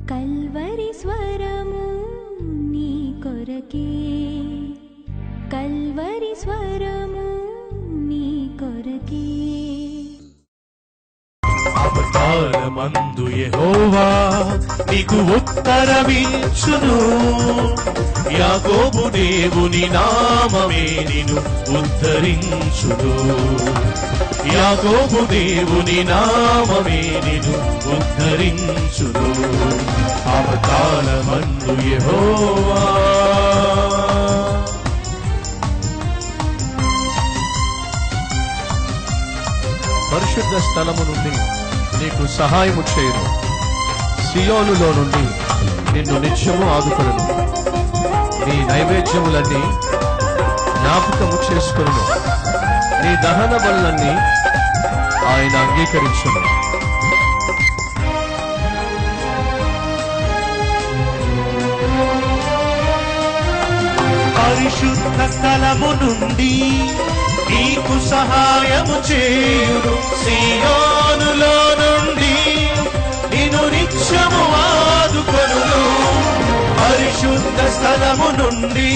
Calvary స్వరము నీ కొరకే, కల్వరి స్వరము నీ కొరకే. అవతారమందు యెహోవా నీకు ఉత్తరమిచ్చును, యాకోబు దేవుని నామమే నిన్ను ఉద్ధరించును. యాకోబు దేవుని నామమే నిన్ను ఉద్ధరించును. అవతారమందు యెహోవా. పరిశుద్ధ స్థలము నుండి నీకు సహాయము చేయును, సియోనులో నుండి నిన్ను నిత్యము ఆదుకొనును. నీ నైవేద్యములన్నీ జ్ఞాపకము చేసుకొనును, నీ దహన బలులన్నీ ఆయన అంగీకరించును. పరిశుద్ధ స్థలము నుండి నీకు సహాయము చేయును, సియోనులో నుండి నిన్ను నిత్యము ఆదుకొనును. పరిశుద్ధ స్థలము నుండి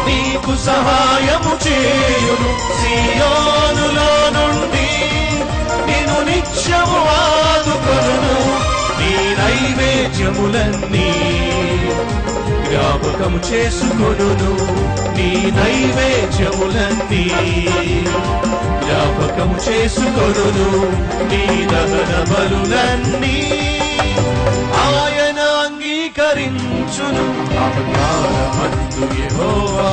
నీకు సహాయము చేయును, సియోనులో నుండి నిన్ను నిత్యము ఆదుకొనును. నీ నైవేద్యములన్నీ జ్ఞాపకము చేసుకొనును, నీ నైవేద్యములన్నీ జ్ఞాపకము చేసుకొనును. నీ దహన బలులన్నీ ఆయన అంగీకరించును. అవతారమందు యెహోవా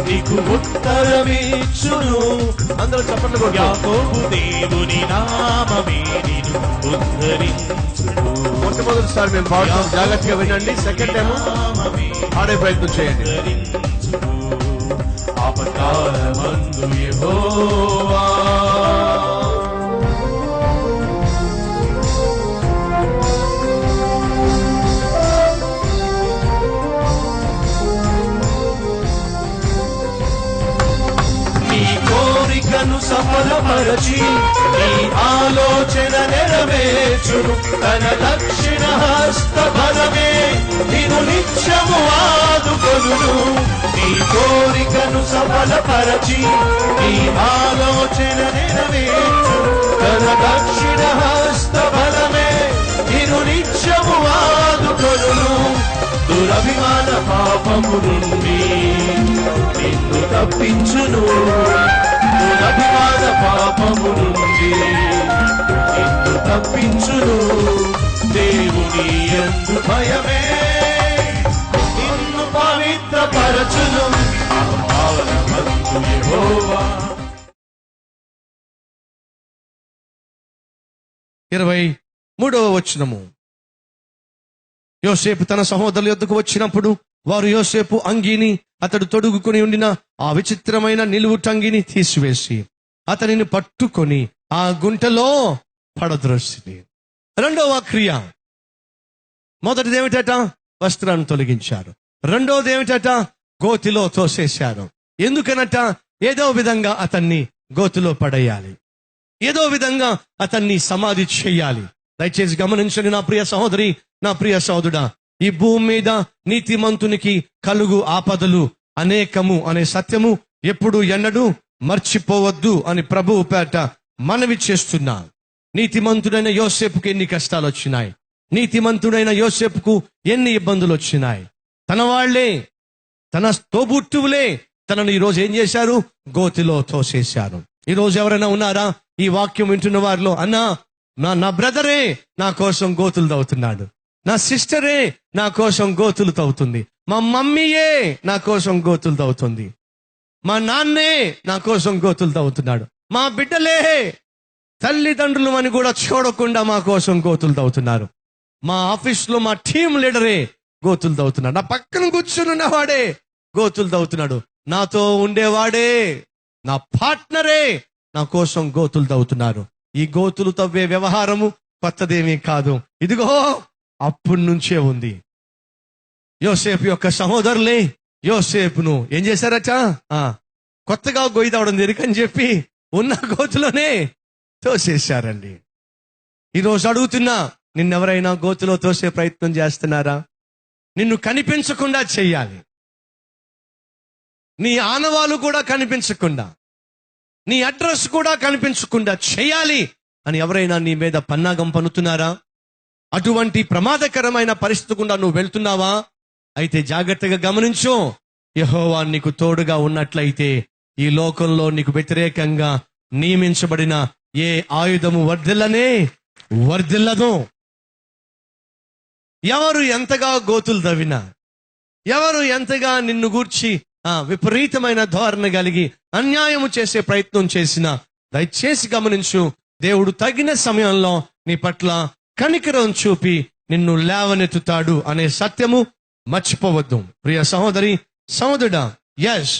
నీకు ఉత్తరమిచ్చును. అందరూ చప్పట్లు కొట్టు. యాకోబు దేవుని నామమే నిన్ను ఉద్ధరించును. మొట్టమొదటిసారి మేము పాడుతాం, జాగ్రత్తగా వినండి. సెకండ్ టైం పాడే ప్రయత్నం చేయండి. అవతారమందు యెహోవా. నీ కోరికను సఫలపరచి నీ ఆలోచన నెరవేర్చును. తన దక్షిణ హస్త బలమే నిన్ను నిత్యము ఆదుకొనును. నీ కోరికను సఫలపరచి నీ ఆలోచన నెరవేర్చును. తన దక్షిణ హస్త బలమే నిన్ను నిత్యము ఆదుకొనును. దురభిమాన పాపము నుండి నిన్ను తప్పించును. దురభిమాన పాపము నుండి నిన్ను తప్పించును. దేవుని యందు భయమే నిన్ను పవిత్రపరచును. అవతారమందు యెహోవా. 23వ వచనము. యోసేపు తన సహోదరుల యొద్దకు వచ్చినప్పుడు వారు యోసేపు అంగీని అతడు తొడుగుకుని ఉండిన ఆ విచిత్రమైన నిలువుటంగిని తీసివేసి అతనిని పట్టుకొని ఆ గుంటలో పడద్రోసిరి. రెండవ క్రియ. మొదటిది ఏమిటట? వస్త్రాన్ని తొలగించారు. రెండవది ఏమిటట? గోతిలో తోసేశారు. ఎందుకనట? ఏదో విధంగా అతన్ని గోతిలో పడేయాలి, ఏదో విధంగా అతన్ని సమాధి చెయ్యాలి. దయచేసి గమనించండి నా ప్రియ సహోదరి, నా ప్రియ సహోదరుడా. ఈ భూమి మీద నీతిమంతునికి కలుగు ఆపదలు అనేకము అనే సత్యము ఎప్పుడు ఎన్నడూ మర్చిపోవద్దు అని ప్రభువు పేట మనవి చేస్తున్నా. నీతిమంతుడైన యోసేపుకు ఎన్ని కష్టాలు వచ్చినాయి, నీతిమంతుడైన యోసేపుకు ఎన్ని ఇబ్బందులు వచ్చినాయి. తన వాళ్లే, తన తోబుట్టువులే తనను ఈరోజు ఏం చేశారు? గోతిలో తోసేశారు. ఈరోజు ఎవరైనా ఉన్నారా ఈ వాక్యం వింటున్న వారిలో? అన్నా, నా బ్రదరే నా కోసం గోతులు తవ్వుతున్నాడు, నా సిస్టరే నా కోసం గోతులు తవ్వుతుంది, మా మమ్మీయే నా కోసం గోతులు తవ్వుతుంది, మా నాన్నే నా కోసం గోతులు తవ్వుతున్నాడు, మా బిడ్డలే తల్లిదండ్రులు అని కూడా చూడకుండా మా కోసం గోతులు తవ్వుతున్నారు, మా ఆఫీస్లో మా టీం లీడరే గోతులు తవ్వుతున్నాడు, నా పక్కన కూర్చుని ఉన్నవాడే గోతులు తవ్వుతున్నాడు, నాతో ఉండేవాడే, నా పార్ట్నరే నా కోసం గోతులు తవ్వుతున్నారు. ఈ గోతులు తవ్వే వ్యవహారము కొత్తదేమీ కాదు, ఇదిగో అప్పటి నుంచే ఉంది. యోసేపు యొక్క సహోదరులే యోసేపును ఏం చేశారట? కొత్తగా గొయ్యి తవ్వడం దేనికని చెప్పి ఉన్న గోతులోనే తోసేశారండి. ఈరోజు అడుగుతున్నా, నిన్నెవరైనా గోతులో తోసే ప్రయత్నం చేస్తున్నారా? నిన్ను కనిపించకుండా చెయ్యాలి, నీ ఆనవాలు కూడా కనిపించకుండా, నీ అడ్రస్ కూడా కనిపించకుండా చేయాలి అని ఎవరైనా నీ మీద పన్నాగం పన్నుతున్నారా? అటువంటి ప్రమాదకరమైన పరిస్థితి గుండా నువ్వు వెళ్తున్నావా? అయితే జాగ్రత్తగా గమనించు. యెహోవా నీకు తోడుగా ఉన్నట్లయితే ఈ లోకంలో నీకు వ్యతిరేకంగా నియమించబడిన ఏ ఆయుధము వర్ధిల్లదు. ఎవరు ఎంతగా గోతులు తవ్వినా, ఎవరు ఎంతగా నిన్ను గూర్చి విపరీతమైన ధోరణి కలిగి అన్యాయము చేసే ప్రయత్నం చేసినా, దయచేసి గమనించు, దేవుడు తగిన సమయంలో నీ పట్ల కనికరం చూపి నిన్ను లేవనెత్తుతాడు అనే సత్యము మర్చిపోవద్దు. ప్రియ సహోదరి, సహోదరుడా, ఎస్,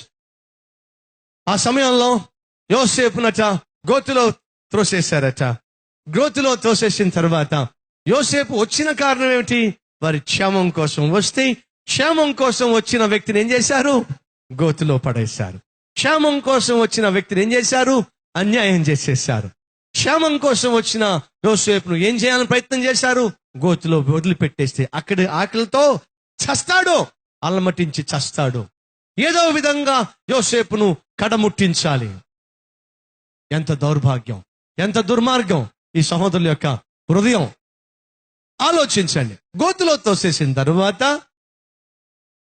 ఆ సమయంలో యోసేపునట గోతులో త్రోసేశారట. గోతులో తోసేసిన తర్వాత యోసేపు వచ్చిన కారణం ఏమిటి? వారి క్షేమం కోసం వస్తే, క్షేమం కోసం వచ్చిన వ్యక్తిని ఏం చేశారు? గోతులో పడేశారు. క్షేమం కోసం వచ్చిన వ్యక్తిని ఏం చేశారు? అన్యాయం చేసేశారు. క్షేమం కోసం వచ్చిన యోసేపును ఏం చేయాలని ప్రయత్నం చేశారు? గోతులో వదిలిపెట్టేస్తే అక్కడ ఆకలితో చస్తాడు, అల్లమటించి చస్తాడు. ఏదో విధంగా యోసేపును కడముట్టించాలి. ఎంత దౌర్భాగ్యం, ఎంత దుర్మార్గం ఈ సహోదరుల యొక్క హృదయం. ఆలోచించండి. గోతులో తోసేసిన తరువాత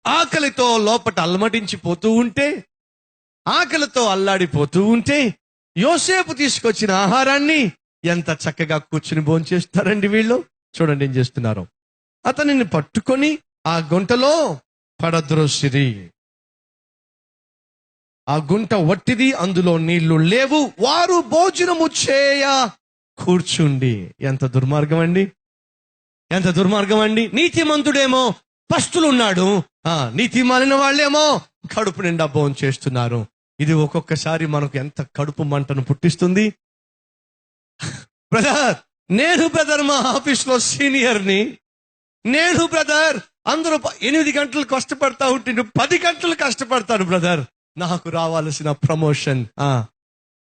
ఆకలితో లోపట అల్లమటించిపోతూ ఉంటే, ఆకలితో అల్లాడిపోతూ ఉంటే, యోసేపు తీసుకొచ్చిన ఆహారాన్ని ఎంత చక్కగా కూర్చుని భోంచేస్తారండి వీళ్ళు. చూడండి ఏం చేస్తున్నారు. అతనిని పట్టుకొని ఆ గుంటలో పడద్రోసిరి. ఆ గుంట వట్టిది, అందులో నీళ్లు లేవు. వారు భోజనము చేయ కూర్చుండి. ఎంత దుర్మార్గం అండి, ఎంత దుర్మార్గం అండి. నీతిమంతుడేమో పస్తులున్నాడు, నీతి మాలిన వాళ్ళేమో కడుపు నిండా భోజనం చేస్తున్నారు. ఇది ఒక్కొక్కసారి మనకు ఎంత కడుపు మంటను పుట్టిస్తుంది. బ్రదర్ మా ఆఫీస్లో సీనియర్ని, నేను బ్రదర్ అందరూ 8 గంటలు కష్టపడతా ఉంటే 10 గంటలు కష్టపడతాను బ్రదర్. నాకు రావాల్సిన ప్రమోషన్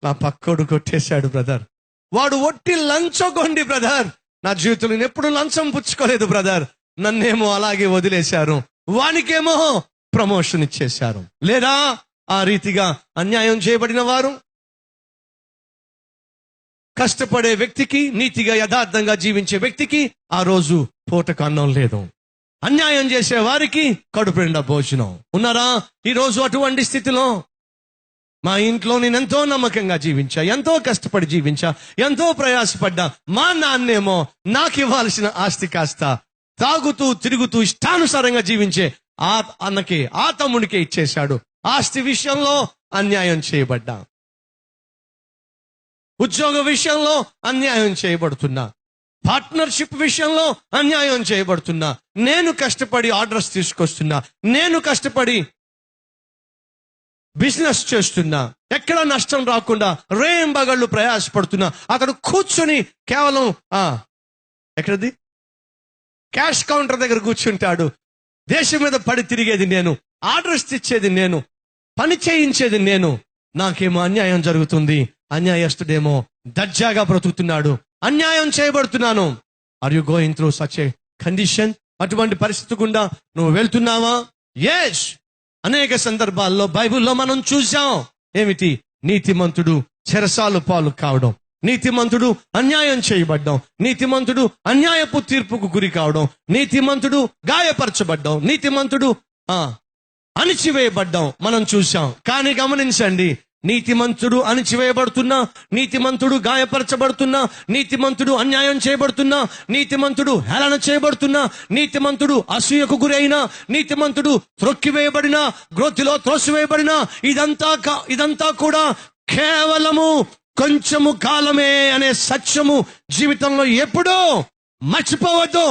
నా పక్కోడు కొట్టేశాడు బ్రదర్. వాడు ఒట్టి లంచగొండి బ్రదర్. నా జీవితంలో నేను ఎప్పుడు లంచం పుచ్చుకోలేదు బ్రదర్. నన్నేమో అలాగే వదిలేశారు, వానికేమో ప్రమోషన్ ఇచ్చేశారు. లేదా ఆ రీతిగా అన్యాయం చేయబడిన వారు, కష్టపడే వ్యక్తికి, నీతిగా యథార్థంగా జీవించే వ్యక్తికి ఆ రోజు పూటకు అన్నం లేదు. అన్యాయం చేసే వారికి కడుపు నిండా భోజనం. ఉన్నారా ఈ రోజు అటువంటి స్థితిలో? మా ఇంట్లో నేను ఎంతో నమ్మకంగా జీవించా, ఎంతో కష్టపడి జీవించా, ఎంతో ప్రయాసపడ్డా. మా నాన్నేమో నాకు ఇవ్వాల్సిన ఆస్తి కాస్త తాగుతూ తిరుగుతూ ఇష్టానుసారంగా జీవించే ఆ అన్నకి, ఆ తమ్ముడికే ఇచ్చేశాడు. ఆస్తి విషయంలో అన్యాయం చేయబడ్డా, ఉద్యోగ విషయంలో అన్యాయం చేయబడుతున్నా, పార్ట్నర్షిప్ విషయంలో అన్యాయం చేయబడుతున్నా. నేను కష్టపడి ఆర్డర్స్ తీసుకొస్తున్నా, నేను కష్టపడి బిజినెస్ చేస్తున్నా, ఎక్కడ నష్టం రాకుండా రేంబగళ్ళు ప్రయాసపడుతున్నా. అతడు కూర్చొని కేవలం ఎక్కడది క్యాష్ కౌంటర్ దగ్గర కూర్చుంటాడు. దేశం మీద పడి తిరిగేది నేను, ఆర్డర్స్ ఇచ్చేది నేను, పని చేయించేది నేను. నాకేమో అన్యాయం జరుగుతుంది. అన్యాయస్తుడేమో దర్జాగా బ్రతుకుతున్నాడు. అన్యాయం చేయబడుతున్నాను. Are you going through such a condition? అటువంటి పరిస్థితి గుండా నువ్వు వెళ్తున్నావా? ఎస్. అనేక సందర్భాల్లో బైబిల్లో మనం చూసాం. ఏమిటి? నీతిమంతుడు చెరసాలు పాలు కావడం, నీతిమంతుడు అన్యాయం చేయబడ్డం, నీతిమంతుడు అన్యాయపు తీర్పుకు గురి కావడం, నీతిమంతుడు గాయపరచబడ్డం, నీతిమంతుడు అణిచివేయబడ్డం మనం చూసాం. కానీ గమనించండి, నీతిమంతుడు అణిచివేయబడుతున్నా, నీతిమంతుడు గాయపరచబడుతున్నా, నీతిమంతుడు అన్యాయం చేయబడుతున్నా, నీతిమంతుడు హేళన చేయబడుతున్నా, నీతిమంతుడు అసూయకు గురైనా, నీతిమంతుడు త్రొక్కివేయబడినా, గ్రోతిలో త్రోసివేయబడినా, ఇదంతా కూడా కేవలము కొంచెము కాలమే అనే సత్యము జీవితంలో ఎప్పుడూ మర్చిపోవద్దు.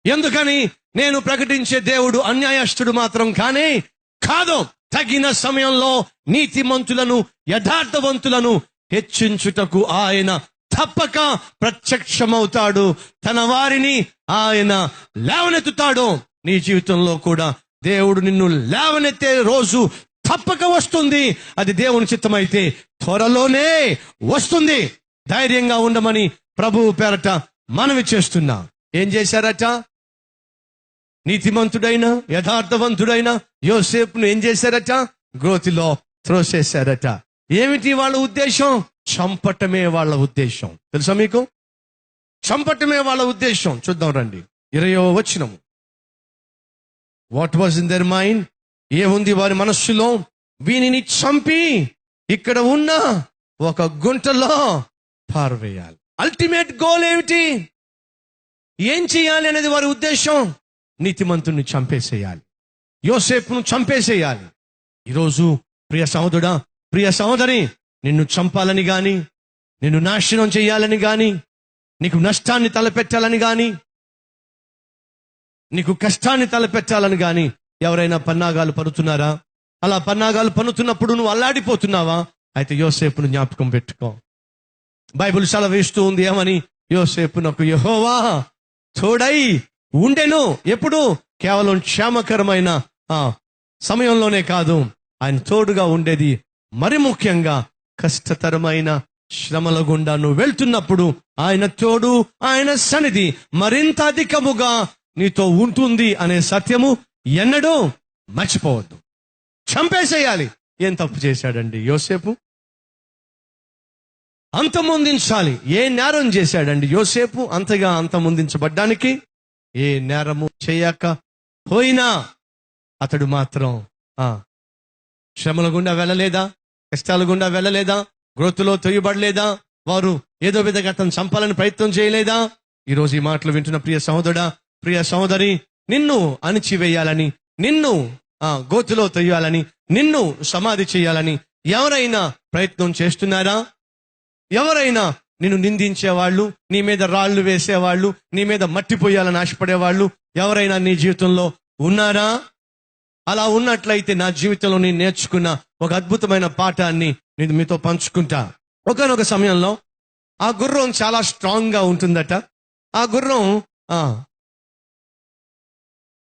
ఎందుకని? నేను ప్రకటించే దేవుడు అన్యాయస్తుడు మాత్రం కానే కాదు. తగిన సమయంలో నీతిమంతులను, యథార్థవంతులను హెచ్చించుటకు ఆయన తప్పక ప్రత్యక్షమవుతాడు. తన వారిని ఆయన లేవనెత్తుతాడు. నీ జీవితంలో కూడా దేవుడు నిన్ను లేవనెత్తే రోజు తప్పక వస్తుంది. అది దేవుని చిత్తమైతే త్వరలోనే వస్తుంది. ధైర్యంగా ఉండమని ప్రభువు పేరట మనవి చేస్తున్నా. ఏం చేశారట? నీతిమంతుడైన యథార్థవంతుడైన యోసేపును ఏం చేశారట? గోతిలో త్రోసేశారట. ఏమిటి వాళ్ళ ఉద్దేశం? చంపటమే వాళ్ళ ఉద్దేశం. తెలుసా మీకు? చంపటమే వాళ్ళ ఉద్దేశం. చూద్దాం రండి, 20వ వచనం. What was in their mind? ఏముంది వారి మనస్సులో? వీనిని చంపి ఇక్కడ ఉన్న ఒక గుంటలో పారవేయాలి. అల్టిమేట్ గోల్ ఏమిటి? ఏం చేయాలి అనేది వారి ఉద్దేశం. నీతిమంతుణ్ణి చంపేసేయాలి, యోసేపును చంపేసేయాలి. ఈరోజు ప్రియ సహోదరుడా, ప్రియ సహోదరి, నిన్ను చంపాలని గాని, నిన్ను నాశనం చేయాలని గాని, నీకు నష్టాన్ని తలపెట్టాలని గాని, నీకు కష్టాన్ని తలపెట్టాలని గాని ఎవరైనా పన్నాగాలు పన్నుతున్నారా? అలా పన్నాగాలు పన్నుతున్నప్పుడు నువ్వు అల్లాడిపోతున్నావా? అయితే యోసేపును జ్ఞాపకం పెట్టుకో. బైబిల్ సెలవిస్తూ ఉంది ఏమని? యోసేపునకు యెహోవా తోడై ఉండెను. ఎప్పుడు? కేవలం క్షేమకరమైన సమయంలోనే కాదు, ఆయన తోడుగా ఉండేది మరి ముఖ్యంగా కష్టతరమైన శ్రమల గుండా నువ్వు వెళ్తున్నప్పుడు ఆయన తోడు, ఆయన సన్నిధి మరింత అధికముగా నీతో ఉంటుంది అనే సత్యము ఎన్నడూ మర్చిపోవద్దు. చంపేసేయాలి. ఏం తప్పు చేశాడండి యోసేపు? అంతమొందించాలి. ఏ నేరం చేశాడండి యోసేపు అంతగా అంతమొందించబడ్డానికి? ఏ నేరము చేయక పోయినా అతడు మాత్రం శ్రమల గుండా వెళ్ళలేదా? కష్టాల గుండా వెళ్ళలేదా? గ్రోతులో తొయ్యబడలేదా? వారు ఏదో విధంగా అతను చంపాలని ప్రయత్నం చేయలేదా? ఈరోజు ఈ మాటలు వింటున్న ప్రియ సహోదరుడా, ప్రియ సహోదరి, నిన్ను అణిచివేయాలని, నిన్ను గోతులో తొయ్యాలని, నిన్ను సమాధి చేయాలని ఎవరైనా ప్రయత్నం చేస్తున్నారా? ఎవరైనా నిన్ను నిందించేవాళ్ళు, నీ మీద రాళ్లు వేసేవాళ్ళు, నీ మీద మట్టిపోయాలని ఆశపడేవాళ్ళు ఎవరైనా నీ జీవితంలో ఉన్నారా? అలా ఉన్నట్లయితే నా జీవితంలో నేను నేర్చుకున్న ఒక అద్భుతమైన పాఠాన్ని నేను మీతో పంచుకుంటా. ఒకనొక సమయంలో ఆ గుర్రం చాలా స్ట్రాంగ్ గా ఉంటుందట. ఆ గుర్రం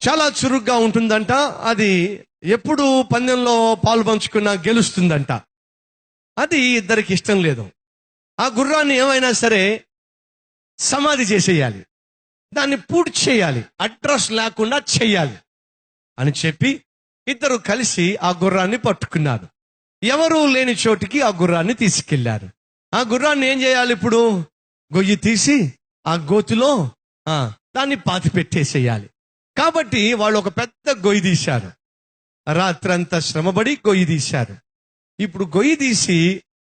చాలా చురుగ్గా ఉంటుందంట. అది ఎప్పుడు పందెంలో పాలు పంచుకున్నా గెలుస్తుందంట. అది ఇద్దరికి ఇష్టం లేదు. ఆ గుర్రాన్ని ఏమైనా సరే సమాధి చేసేయాలి, దాన్ని పూర్తి చేయాలి, అడ్రస్ లేకుండా చెయ్యాలి అని చెప్పి ఇద్దరు కలిసి ఆ గుర్రాన్ని పట్టుకున్నారు. ఎవరూ లేని చోటికి ఆ గుర్రాన్ని తీసుకెళ్లారు. ఆ గుర్రాన్ని ఏం చేయాలి? ఇప్పుడు గొయ్యి తీసి ఆ గోతిలో దాన్ని పాతి పెట్టేసేయాలి. కాబట్టి వాళ్ళు ఒక పెద్ద గొయ్యి తీశారు. రాత్రంతా శ్రమపడి గొయ్యి తీశారు. ఇప్పుడు గొయ్యి తీసి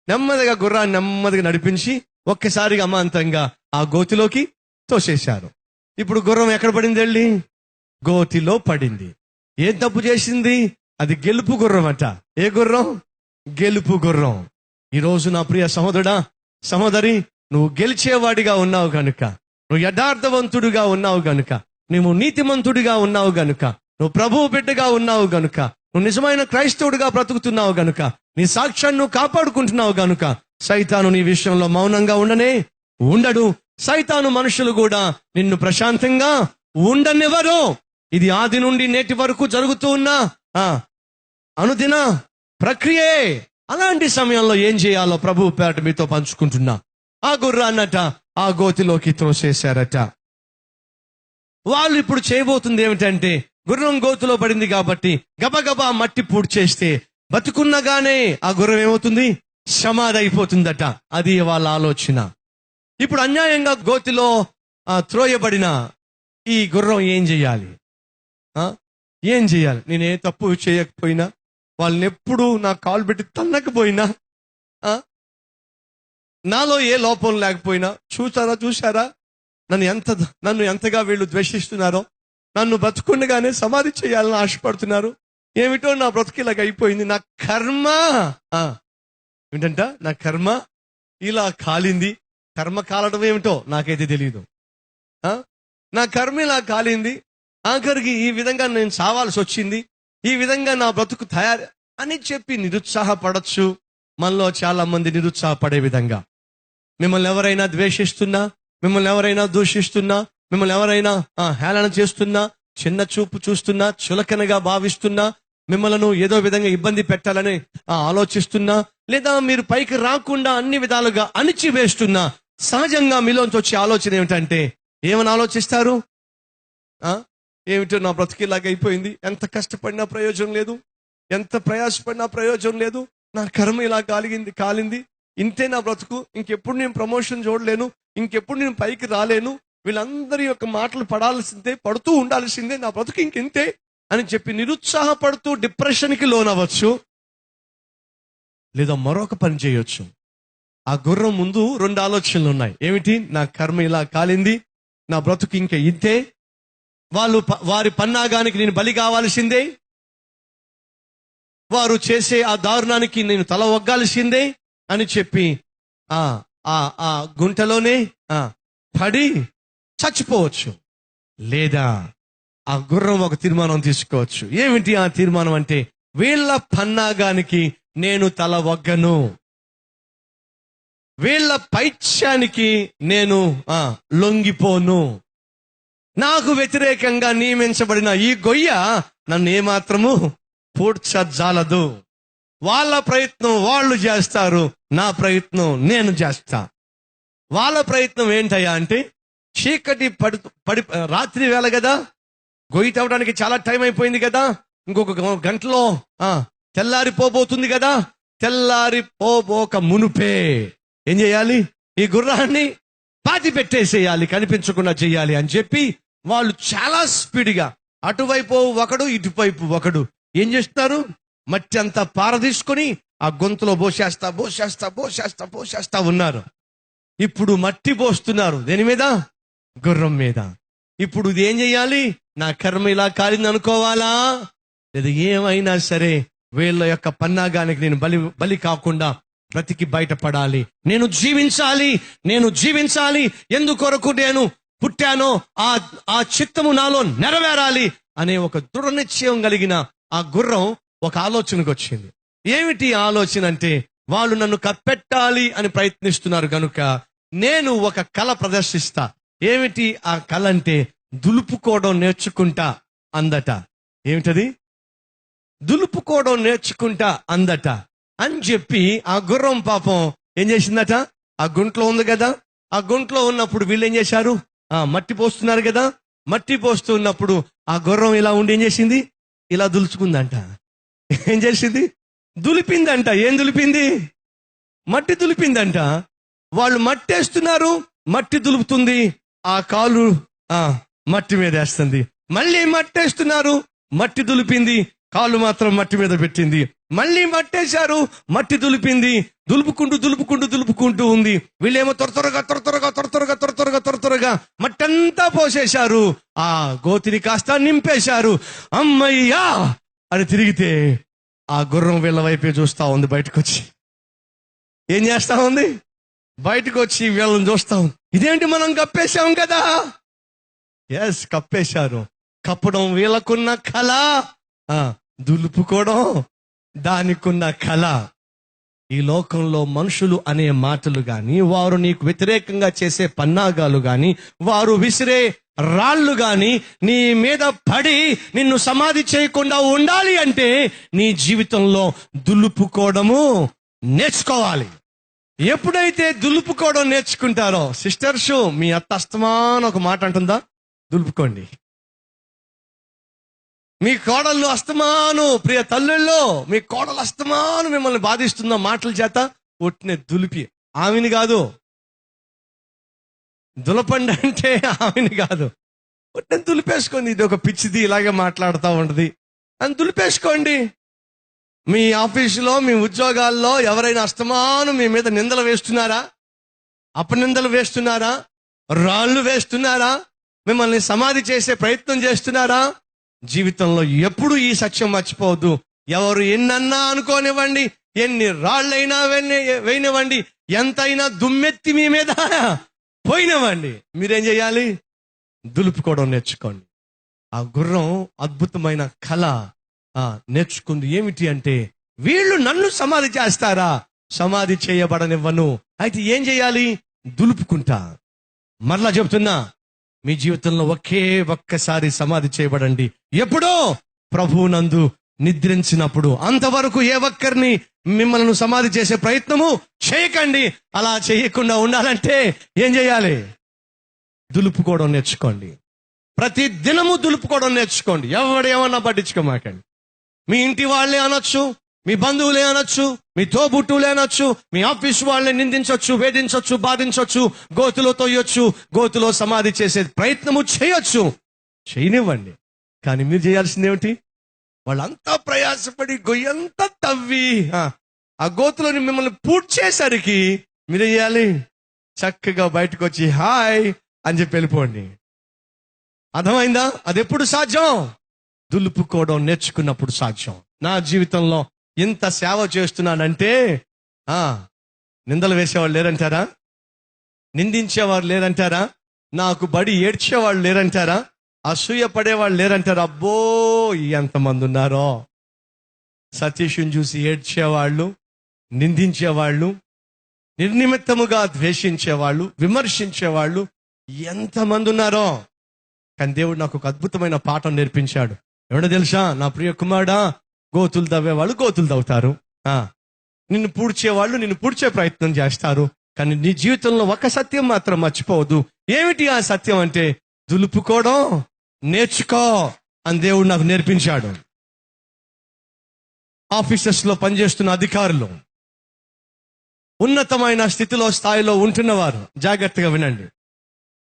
నెమ్మదిగా గుర్రాన్ని నెమ్మదిగా నడిపించి ఒక్కసారిగా అమాంతంగా ఆ గోతిలోకి తోసేశారు. ఇప్పుడు గుర్రం ఎక్కడ పడింది? వెళ్ళి గోతిలో పడింది. ఏం తప్పు చేసింది? అది గెలుపు గుర్రం అట. ఏ గుర్రం? గెలుపు గుర్రం. ఈరోజు నా ప్రియ సహోదరుడా, సహోదరి, నువ్వు గెలిచేవాడిగా ఉన్నావు గనుక, నువ్వు యథార్థవంతుడిగా ఉన్నావు గనుక, నువ్వు నీతిమంతుడిగా ఉన్నావు గనుక, నువ్వు ప్రభువు బిడ్డగా ఉన్నావు గనుక, నువ్వు నిజమైన క్రైస్తవుడిగా బ్రతుకుతున్నావు గనుక, నీ సాక్ష్యాన్ని నువ్వు కాపాడుకుంటున్నావు గనుక సైతాను నీ విషయంలో మౌనంగా ఉండడు. సైతాను మనుషులు కూడా నిన్ను ప్రశాంతంగా ఉండనివ్వరు. ఇది ఆది నుండి నేటి వరకు జరుగుతూ ఉన్న అనుదిన ప్రక్రియే. అలాంటి సమయంలో ఏం చేయాలో ప్రభువు పేరట మీతో పంచుకుంటున్నా. ఆ గుర్రాన్నట ఆ గోతిలోకి త్రోసేశారట. వాళ్ళు ఇప్పుడు చేయబోతుంది ఏమిటంటే, గుర్రం గోతులో పడింది కాబట్టి గబగబా మట్టి పూడ్చి చేస్తే బతుకున్నగానే ఆ గుర్రం ఏమవుతుంది? సమాధి అయిపోతుందట. అది వాళ్ళ ఆలోచన. ఇప్పుడు అన్యాయంగా గోతిలో త్రోయబడిన ఈ గుర్రం ఏం చేయాలి? ఏం చేయాలి? నేనే తప్పు చేయకపోయినా, వాళ్ళని ఎప్పుడు నా కాలు పెట్టి తన్నకపోయినా, నాలో ఏ లోపం లేకపోయినా, చూసారా నన్ను ఎంతగా వీళ్ళు ద్వేషిస్తున్నారో, నన్ను బ్రతుకుండగానే సమాధి చేయాలని ఆశపడుతున్నారు. ఏమిటో నా బ్రతుకిలాగా అయిపోయింది. నా కర్మ ఏంటంట, నా కర్మ ఇలా కాలింది. కర్మ కాలడం ఏమిటో నాకైతే తెలియదు. నా కర్మ ఇలా కాలింది, ఆఖరికి ఈ విధంగా నేను చావాల్సి వచ్చింది, ఈ విధంగా నా బ్రతుకు తయారు అని చెప్పి నిరుత్సాహపడచ్చు. మనలో చాలా మంది నిరుత్సాహపడే విధంగా మిమ్మల్ని ఎవరైనా ద్వేషిస్తున్నా, మిమ్మల్ని ఎవరైనా దూషిస్తున్నా, మిమ్మల్ని ఎవరైనా హేళన చేస్తున్నా, చిన్న చూపు చూస్తున్నా, చులకనగా భావిస్తున్నా, మిమ్మల్ని ఏదో విధంగా ఇబ్బంది పెట్టాలని ఆలోచిస్తున్నా, లేదా మీరు పైకి రాకుండా అన్ని విధాలుగా అణిచివేస్తున్నా సహజంగా మీలోంచి వచ్చే ఆలోచన ఏమిటంటే ఏమని ఆలోచిస్తారు? ఏమిటో నా బ్రతికిలాగా అయిపోయింది, ఎంత కష్టపడినా ప్రయోజనం లేదు, ఎంత ప్రయాసపడినా ప్రయోజనం లేదు, నా కర్మ ఇలా కాలింది, ఇంతే నా బ్రతుకు, ఇంకెప్పుడు నేను ప్రమోషన్ చూడలేను, ఇంకెప్పుడు నేను పైకి రాలేను, వీళ్ళందరి యొక్క మాటలు పడుతూ ఉండాల్సిందే, నా బ్రతుకు ఇంకెంతే అని చెప్పి నిరుత్సాహపడుతూ డిప్రెషన్కి లోనవచ్చు. లేదా మరొక పని చేయొచ్చు. ఆ గుర్రం ముందు 2 ఆలోచనలు ఉన్నాయి. ఏమిటి? నా కర్మ ఇలా కాలింది, నా బ్రతుకు ఇంక ఇంతే, వారి పన్నాగానికి నేను బలి కావాల్సిందే, వారు చేసే ఆ దారుణానికి నేను తల ఒగ్గాల్సిందే అని చెప్పి ఆ గుంటలోనే పడి చచ్చిపోవచ్చు. లేదా ఆ గుర్రం ఒక తీర్మానం తీసుకోవచ్చు. ఏమిటి ఆ తీర్మానం అంటే, వీళ్ళ పన్నాగానికి నేను తల ఒగ్గను, వీళ్ళ పైత్యానికి నేను లొంగిపోను, నాకు వ్యతిరేకంగా నియమించబడిన ఈ గొయ్య నన్ను ఏమాత్రము పూడ్చజాలదు. వాళ్ళ ప్రయత్నం వాళ్ళు చేస్తారు, నా ప్రయత్నం నేను చేస్తా. వాళ్ళ ప్రయత్నం ఏంటయ్యా అంటే, చీకటి పడి రాత్రి వేళ కదా, గొయ్యి తవ్వడానికి చాలా టైం అయిపోయింది కదా, ఇంకొక గంటలో తెల్లారిపోబోతుంది కదా, తెల్లారిపోబోక మునుపే ఏం చేయాలి? ఈ గుర్రాన్ని పాతి పెట్టేసేయాలి, కనిపించకుండా చేయాలి అని చెప్పి వాళ్ళు చాలా స్పీడ్గా అటువైపు ఒకడు ఇటువైపు ఒకడు ఏం చేస్తారు? మట్టి అంతా పారదీసుకొని ఆ గొంతులో పోసేస్తా ఉన్నారు. ఇప్పుడు మట్టి పోస్తున్నారు దేని మీద? గుర్రం మీద. ఇప్పుడు ఇది ఏం చెయ్యాలి? నా కర్మ ఇలా కాలింది అనుకోవాలా, లేదా ఏమైనా సరే వీళ్ళ యొక్క పన్నాగానికి నేను బలి కాకుండా బ్రతికి బయటపడాలి, నేను జీవించాలి, ఎందుకొరకు నేను పుట్టానో ఆ చిత్తము నాలో నెరవేరాలి అనే ఒక దృఢ నిశ్చయం కలిగిన ఆ గుర్రం ఒక ఆలోచనకు వచ్చింది. ఏమిటి ఆలోచన అంటే, వాళ్ళు నన్ను కప్పెట్టాలి అని ప్రయత్నిస్తున్నారు కనుక నేను ఒక కళ ప్రదర్శిస్తా. ఏమిటి ఆ కళ అంటే, దులుపుకోవడం నేర్చుకుంటా అందట. ఏమిటది? దులుపుకోవడం నేర్చుకుంటా అందట అని చెప్పి ఆ గుర్రం పాపం ఏం చేసిందట? ఆ గుంట్లో ఉంది కదా, ఆ గుంట్లో ఉన్నప్పుడు వీళ్ళు ఏం చేశారు? మట్టి పోస్తున్నారు కదా, మట్టి పోస్తూ ఉన్నప్పుడు ఆ గుర్రం ఇలా ఉండి ఏం చేసింది? ఇలా దులుచుకుందంట. ఏం చేసింది? దులిపిందంట. ఏం దులిపింది? మట్టి దులిపిందంట. వాళ్ళు మట్టి వేస్తున్నారు, మట్టి దులుపుతుంది, ఆ కాలు మట్టి మీద వేస్తుంది. మళ్ళీ మట్టి వేస్తున్నారు, మట్టి దులిపింది, కాళ్ళు మాత్రం మట్టి మీద పెట్టింది. మళ్ళీ మట్టేశారు, మట్టి దులిపింది, దులుపుకుంటూ ఉంది. వీళ్ళేమో త్వరగా మట్టంతా పోసేశారు, ఆ గోతిని కాస్త నింపేశారు. అమ్మయ్యా అని తిరిగితే ఆ గుర్రం వీళ్ళ వైపే చూస్తా ఉంది. బయటకు వచ్చి ఏం చేస్తా ఉంది? బయటకు వచ్చి వీళ్ళని చూస్తా ఉంది. ఇదేంటి, మనం కప్పేశాం కదా. ఎస్, కప్పేశారు. కప్పడం వీళ్ళకున్న కళ, దులుపుకోవడం దానికున్న కళ. ఈ లోకంలో మనుషులు అనే మాటలు గాని, వారు నీకు వ్యతిరేకంగా చేసే పన్నాగాలు గాని, వారు విసిరే రాళ్ళు గాని నీ మీద పడి నిన్ను సమాధి చేయకుండా ఉండాలి అంటే నీ జీవితంలో దులుపుకోవడము నేర్చుకోవాలి. ఎప్పుడైతే దులుపుకోవడం నేర్చుకుంటారో, సిస్టర్స్, మీ అత్త అస్తమానం ఒక మాట అంటుందా? దులుపుకోండి. మీ కోడళ్ళు అస్తమాను, ప్రియ తల్లుల్లో మీ కోడలు అస్తమాను మిమ్మల్ని బాధిస్తున్న మాటల చేత ఒట్టిన దులిపి, ఆమెని కాదు, దులపండి అంటే ఆమెని కాదు, ఒట్టిన దులిపేసుకోండి. ఇది ఒక పిచ్చిది, ఇలాగే మాట్లాడుతూ ఉంటుంది అని దులిపేసుకోండి. మీ ఆఫీసులో, మీ ఉద్యోగాల్లో ఎవరైనా అస్తమాను మీ మీద నిందలు వేస్తున్నారా? అపనిందలు వేస్తున్నారా? రాళ్ళు వేస్తున్నారా? మిమ్మల్ని సమాధి చేసే ప్రయత్నం చేస్తున్నారా? జీవితంలో ఎప్పుడు ఈ సత్యం మర్చిపోవద్దు. ఎవరు ఎన్నన్నా అనుకోనివ్వండి, ఎన్ని రాళ్ళైనా వేయనివ్వండి, ఎంతైనా దుమ్మెత్తి మీ మీద పోయినవ్వండి, మీరేం చేయాలి? దులుపుకోవడం నేర్చుకోండి. ఆ గుర్రం అద్భుతమైన కళ నేర్చుకుంది. ఏమిటి అంటే, వీళ్ళు నన్ను సమాధి చేస్తారా? సమాధి చేయబడనివ్వను. అయితే ఏం చేయాలి? దులుపుకుంటా. మరలా చెప్తున్నా, మీ జీవితంలో ఒక్కసారి సమాధి చేయబడండి. ఎప్పుడో ప్రభువునందు నిద్రించినప్పుడు. అంతవరకు ఏ ఒక్కరిని మిమ్మల్ని సమాధి చేసే ప్రయత్నము చేయకండి. అలా చేయకుండా ఉండాలంటే ఏం చేయాలి? దులుపుకోవడం నేర్చుకోండి. ప్రతి దినము దులుపుకోవడం నేర్చుకోండి. ఎవడేమన్నా పట్టించుకోమాకండి. మీ ఇంటి వాళ్ళే అనొచ్చు, మీ బంధువులే అనొచ్చు, మీ తోబుట్టువులే అనొచ్చు, మీ ఆఫీస్ వాళ్ళని నిందించవచ్చు, వేధించవచ్చు, బాధించవచ్చు, గోతులో తోయొచ్చు, గోతులో సమాధి చేసే ప్రయత్నము చేయొచ్చు. చేయనివ్వండి. కానీ మీరు చేయాల్సింది ఏమిటి? వాళ్ళంతా ప్రయాసపడి గొయ్యంతా తవ్వి ఆ గోతులోని మిమ్మల్ని పూడ్చేసరికి మీరు చేయాలి, చక్కగా బయటకు వచ్చి హాయ్ అని చెప్పి వెళ్ళిపోండి. అర్థమైందా? అది ఎప్పుడు సాధ్యం? దులుపుకోవడం నేర్చుకున్నప్పుడు సాధ్యం. నా జీవితంలో ఇంత సేవ చేస్తున్నానంటే నిందలు వేసేవాళ్ళు లేరంటారా? నిందించేవారు లేరంటారా? నాకు బడి ఏడ్చేవాళ్ళు లేరంటారా? అసూయ పడేవాళ్ళు లేరంటారా? అబ్బో ఎంతమంది ఉన్నారో. సతీష్ని చూసి ఏడ్చేవాళ్ళు, నిందించేవాళ్ళు, నిర్నిమిత్తముగా ద్వేషించేవాళ్ళు, విమర్శించేవాళ్ళు ఎంతమంది ఉన్నారో. కానీ దేవుడు నాకు ఒక అద్భుతమైన పాఠం నేర్పించాడు. ఎవడో తెలుసా? నా ప్రియ కుమారుడా, గోతులు తవ్వేవాళ్ళు గోతులు తవ్వుతారు, నిన్ను పూడ్చేవాళ్ళు నిన్ను పూడ్చే ప్రయత్నం చేస్తారు. కానీ నీ జీవితంలో ఒక సత్యం మాత్రం మర్చిపోవద్దు. ఏమిటి ఆ సత్యం అంటే, దులుపుకోవడం నేర్చుకో అని దేవుడు నాకు నేర్పించాడు. ఆఫీసెస్ లో పనిచేస్తున్న అధికారులు, ఉన్నతమైన స్థితిలో స్థాయిలో ఉంటున్నవారు జాగ్రత్తగా వినండి.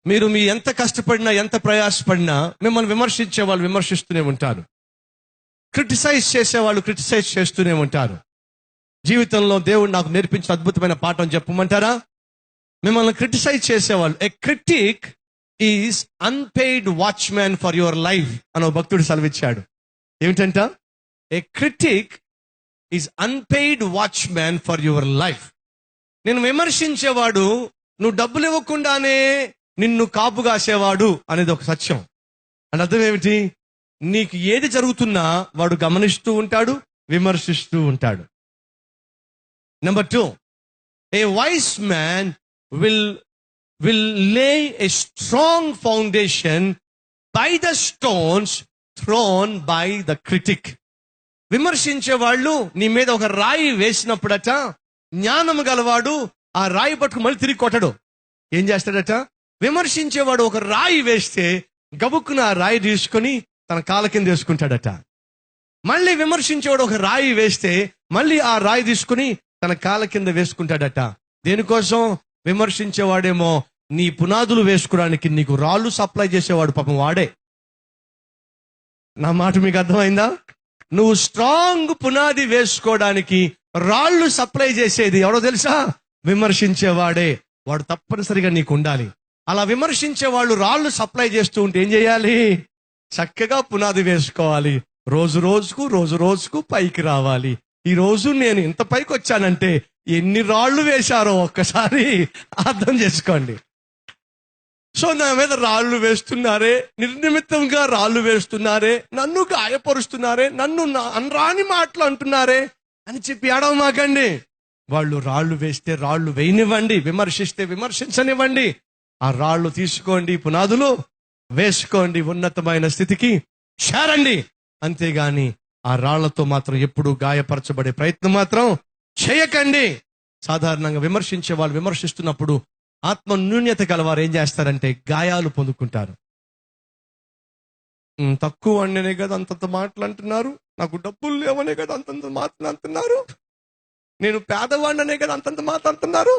మీరు మీ ఎంత కష్టపడినా ఎంత ప్రయాసపడినా మిమ్మల్ని విమర్శించే వాళ్ళు విమర్శిస్తూనే ఉంటారు. క్రిటిసైజ్ చేసేవాళ్ళు క్రిటిసైజ్ చేస్తూనే ఉంటారు. జీవితంలో దేవుడు నాకు నేర్పించిన అద్భుతమైన పాఠం చెప్పమంటారా? మిమ్మల్ని క్రిటిసైజ్ చేసేవాళ్ళు, a critic is unpaid watchman for your life అని ఒక భక్తుడు సెలవిచ్చాడు. ఏమిటంట? A critic is unpaid watchman for your life. నేను విమర్శించేవాడు నువ్వు డబ్బులు ఇవ్వకుండానే నిన్ను కాపు కాసేవాడు అనేది ఒక సత్యం. అని అర్థం ఏమిటి? నీకు ఏది జరుగుతున్నా వాడు గమనిస్తూ ఉంటాడు, విమర్శిస్తూ ఉంటాడు. Number 2, a wise man will lay a strong foundation by the stones thrown by the critic. విమర్శించే వాళ్ళు నీ మీద ఒక రాయి వేసినప్పుడట, జ్ఞానము గలవాడు ఆ రాయి పట్టుకు మళ్ళీ తిరిగి కొట్టడు. ఏం చేస్తాడట? విమర్శించేవాడు ఒక రాయి వేస్తే గబుక్కున ఆ రాయి తీసుకొని తన కాళ్ళ కింద వేసుకుంటాడట. మళ్ళీ విమర్శించేవాడు ఒక రాయి వేస్తే మళ్ళీ ఆ రాయి తీసుకుని తన కాళ్ళ కింద వేసుకుంటాడట. దేనికోసం? విమర్శించేవాడేమో నీ పునాదులు వేసుకోవడానికి నీకు రాళ్ళు సప్లై చేసేవాడు పాపం వాడే. నా మాట మీకు అర్థమైందా? నువ్వు స్ట్రాంగ్ పునాది వేసుకోవడానికి రాళ్ళు సప్లై చేసేది ఎవడో తెలుసా? విమర్శించేవాడే. వాడు తప్పనిసరిగా నీకు ఉండాలి. అలా విమర్శించే వాళ్ళు రాళ్ళు సప్లై చేస్తూ ఉంటే ఏం చేయాలి? చక్కగా పునాది వేసుకోవాలి. రోజు రోజుకు పైకి రావాలి. ఈ రోజు నేను ఇంత పైకి వచ్చానంటే ఎన్ని రాళ్ళు వేశారో ఒక్కసారి అర్థం చేసుకోండి. సో నా మీద రాళ్ళు వేస్తున్నారే, నిర్నిమిత్తంగా రాళ్ళు వేస్తున్నారే, నన్ను గాయపరుస్తున్నారే, నన్ను అనరాని మాటలు అంటున్నారే అని చెప్పి ఏడవమాకండి. వాళ్ళు రాళ్ళు వేస్తే రాళ్ళు వేయనివ్వండి, విమర్శిస్తే విమర్శించనివ్వండి. ఆ రాళ్ళు తీసుకోండి, పునాదులు వేసుకోండి, ఉన్నతమైన స్థితికి చేరండి. అంతేగాని ఆ రాళ్లతో మాత్రం ఎప్పుడు గాయపరచబడే ప్రయత్నం మాత్రం చేయకండి. సాధారణంగా విమర్శించే వాళ్ళు విమర్శిస్తున్నప్పుడు ఆత్మ న్యూన్యత గలవారు ఏం చేస్తారంటే గాయాలు పొందుకుంటారు. తక్కువ అనే కదా అంతంత మాటలు అంటున్నారు, నాకు డబ్బులు లేవనే కదా అంతంత మాటలు అంటున్నారు, నేను పేదవాడిననే కదా అంతంత మాట అంటున్నారు.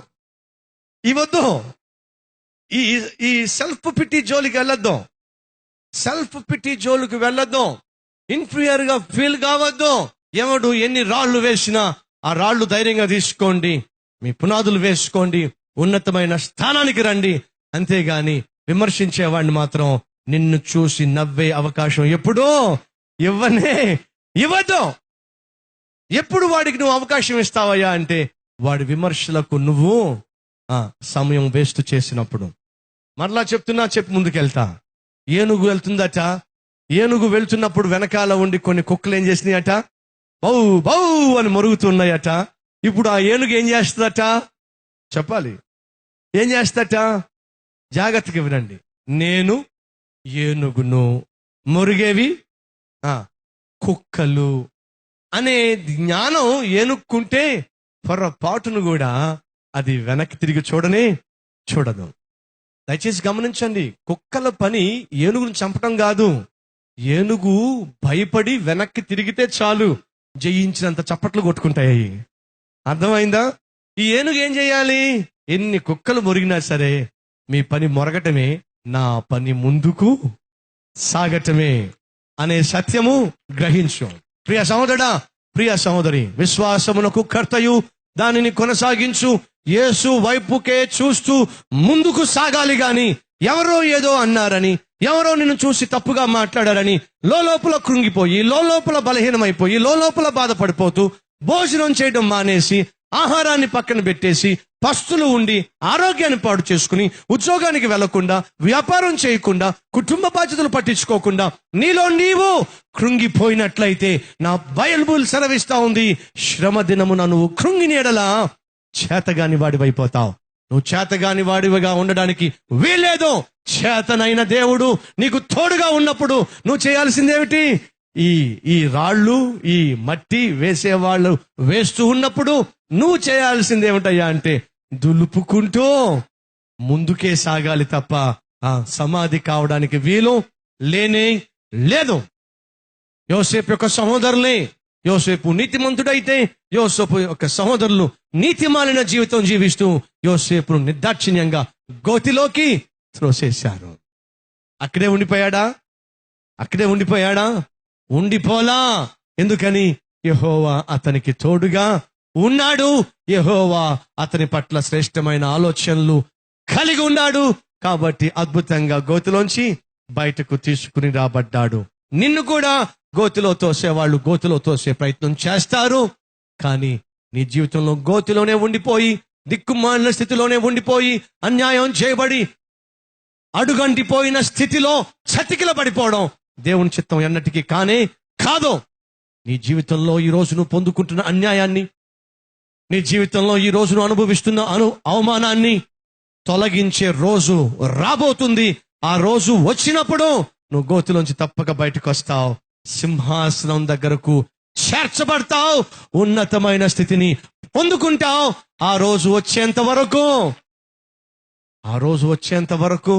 ఇవద్దు. ఈ సెల్ఫ్ పిటీ జోలికి వెళ్ళొద్దాం. సెల్ఫ్ పిటీ జోలికి వెళ్ళొద్దాం. ఇన్ఫీరియర్ గా ఫీల్ కావద్దు. ఎవడు ఎన్ని రాళ్లు వేసినా ఆ రాళ్లు ధైర్యంగా తీసుకోండి, మీ పునాదులు వేసుకోండి, ఉన్నతమైన స్థానానికి రండి. అంతేగాని విమర్శించేవాడిని మాత్రం నిన్ను చూసి నవ్వే అవకాశం ఎప్పుడూ ఇవ్వద్దు. ఎప్పుడు వాడికి నువ్వు అవకాశం ఇస్తావయ్యా అంటే వాడి విమర్శలకు నువ్వు సమయం వేస్ట్ చేసినప్పుడు. మరలా చెప్తున్నా, చెప్పి ముందుకెళ్తా. ఏనుగు వెళ్తుందట. ఏనుగు వెళ్తున్నప్పుడు వెనకాల ఉండి కొన్ని కుక్కలు ఏం చేసినాయట? బౌ బౌ అని మరుగుతున్నాయట. ఇప్పుడు ఆ ఏనుగు ఏం చేస్తుందట? చెప్పాలి. ఏం చేస్తట? జాగ్రత్తగా వినండి. నేను ఏనుగును, మురిగేవి కుక్కలు అనే జ్ఞానం ఏనుక్కుంటే పొరపాటును కూడా అది వెనక్కి తిరిగి చూడదు. దయచేసి గమనించండి, కుక్కల పని ఏనుగును చంపటం కాదు. ఏనుగు భయపడి వెనక్కి తిరిగితే చాలు, జయించినంత చప్పట్లు కొట్టుకుంటాయి. అర్థమైందా? ఈ ఏనుగు ఏం చేయాలి? ఎన్ని కుక్కలు మొరిగినా సరే మీ పని మొరగటమే, నా పని ముందుకు సాగటమే అనే సత్యము గ్రహించు. ప్రియ సహోదరుడా, ప్రియ సహోదరి, విశ్వాసమునకు కర్తయు దానిని కొనసాగించు యేసు వైపుకే చూస్తూ ముందుకు సాగాలి గాని ఎవరో ఏదో అన్నారని, ఎవరో నిన్ను చూసి తప్పుగా మాట్లాడారని లోపల కృంగిపోయి, లోపల బలహీనమైపోయి, లోపల బాధపడిపోతూ భోజనం చేయడం మానేసి, ఆహారాన్ని పక్కన పెట్టేసి, పస్తులు ఉండి ఆరోగ్యాన్ని పాడు చేసుకుని, ఉద్యోగానికి వెళ్లకుండా, వ్యాపారం చేయకుండా, కుటుంబ బాధ్యతలు పట్టించుకోకుండా నీలో నీవు కృంగిపోయినట్లయితే నా బైబిల్ సెలవిస్తా ఉంది, శ్రమ దినమున నువ్వు కృంగిని ఎడలా చేతగాని వాడివైపోతావు. నువ్వు చేతగాని వాడివిగా ఉండడానికి వీల్లేదు. చేతనైన దేవుడు నీకు తోడుగా ఉన్నప్పుడు నువ్వు చేయాల్సిందేమిటి? ఈ రాళ్ళు, ఈ మట్టి వేసేవాళ్ళు వేస్తూ ఉన్నప్పుడు నువ్వు చేయాల్సిందేమిటయ్యా అంటే దులుపుకుంటూ ముందుకే సాగాలి తప్ప సమాధి కావడానికి వీలు లేనే లేదు. యోసేపు యొక్క సహోదరులే, యోసేపు నీతిమంతుడైతే యోసేపు యొక్క సహోదరులు నీతిమాలిన జీవితం జీవిస్తూ యోసేపును నిర్దాక్షిణ్యంగా గోతిలోకి త్రోసేశారు. అక్కడే ఉండిపోయాడా? ఉండిపోలా. ఎందుకని? యెహోవా అతనికి తోడుగా ఉన్నాడు. యెహోవా అతని పట్ల శ్రేష్టమైన ఆలోచనలు కలిగి ఉన్నాడు. కాబట్టి అద్భుతంగా గోతిలోంచి బయటకు తీసుకుని రాబడ్డాడు. నిన్ను కూడా గోతిలో తోసేవాళ్ళు గోతిలో తోసే ప్రయత్నం చేస్తారు. కానీ నీ జీవితంలో గోతిలోనే ఉండిపోయి, దిక్కుమాలిన స్థితిలోనే ఉండిపోయి, అన్యాయం చేయబడి అడుగంటిపోయిన స్థితిలో చతికిల పడిపోవడం దేవుని చిత్తం ఎన్నటికీ కానే కాదు. నీ జీవితంలో ఈ రోజు నువ్వు పొందుకుంటున్న అన్యాయాన్ని, నీ జీవితంలో ఈ రోజు నువ్వు అనుభవిస్తున్న అవమానాన్ని తొలగించే రోజు రాబోతుంది. ఆ రోజు వచ్చినప్పుడు నువ్వు గోతిలోంచి తప్పక బయటకు వస్తావు, సింహాసనం దగ్గరకు చేర్చబడతావు, ఉన్నతమైన స్థితిని పొందుకుంటావు. ఆ రోజు వచ్చేంత వరకు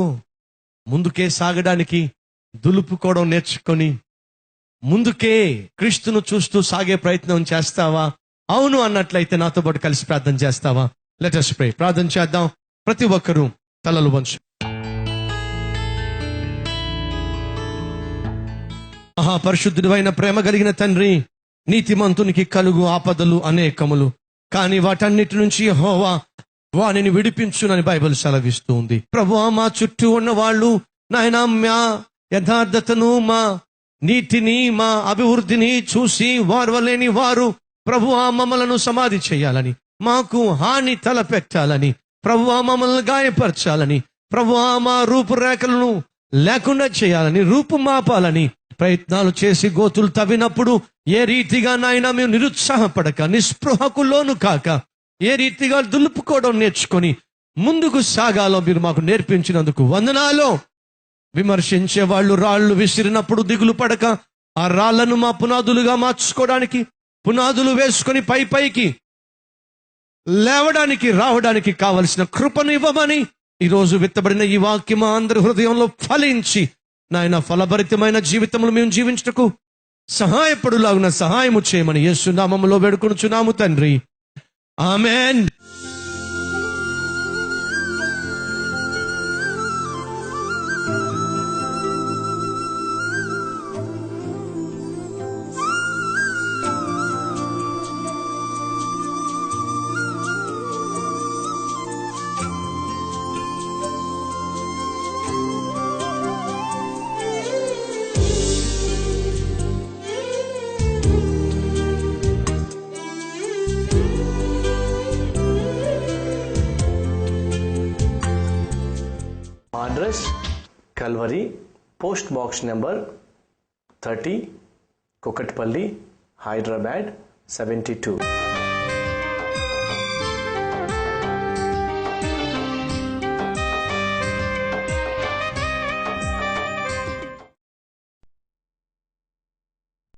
ముందుకే సాగడానికి దులుపుకోవడం నేర్చుకొని ముందుకే క్రీస్తును చూస్తూ సాగే ప్రయత్నం చేస్తావా? అవును అన్నట్లయితే నాతో పాటు కలిసి ప్రార్థన చేస్తావా? Let us pray. ప్రార్థన చేద్దాం. ప్రతి ఒక్కరూ తలలు వంచు. మహాపరిశుద్ధుడైన ప్రేమ కలిగిన తండ్రి, నీతిమంతునికి కలుగు ఆపదలు అనేకములు, కానీ వాటన్నిటి నుంచి యెహోవా వానిని విడిపించునని బైబిల్ సెలవిస్తూ ఉంది. ప్రభువా, మా చుట్టూ ఉన్న వాళ్ళు నాయనా మా యథార్థతను, మా నీతిని, మా అభివృద్ధిని చూసి వారవలేని వారు ప్రభువా మమ్మలను సమాధి చేయాలని, మాకు హాని తలపెట్టాలని, ప్రభువా మమ్మల్ని గాయపరచాలని, ప్రభువా మా రూపురేఖలను లేకుండా చేయాలని, రూపుమాపాలని ప్రయత్నాలు చేసి గోతులు తవ్వినప్పుడు ఏ రీతిగా నాయన మేము నిరుత్సాహపడక, నిస్పృహకు లోను కాక, ఏ రీతిగా దులుపుకోవడం నేర్చుకొని ముందుకు సాగాలో మీరు మాకు నేర్పించినందుకు వందనాలు. విమర్శించే వాళ్ళు రాళ్లు విసిరినప్పుడు దిగులు పడక, ఆ రాళ్లను మా పునాదులుగా మార్చుకోవడానికి, పునాదులు వేసుకొని పైకి లేవడానికి రావడానికి కావలసిన కృపను ఇవ్వమని ఈరోజు విత్తబడిన ఈ వాక్యం అందరి హృదయంలో ఫలించి నాయన ఫలభరితమైన జీవితంలో మేము జీవించుటకు సహాయపడులాగున సహాయము చేయమని యేసు నామములో వేడుకొనుచున్నాము తండ్రి. Amen. Address Calvary, post box number 30, Kukatpally, Hyderabad 72.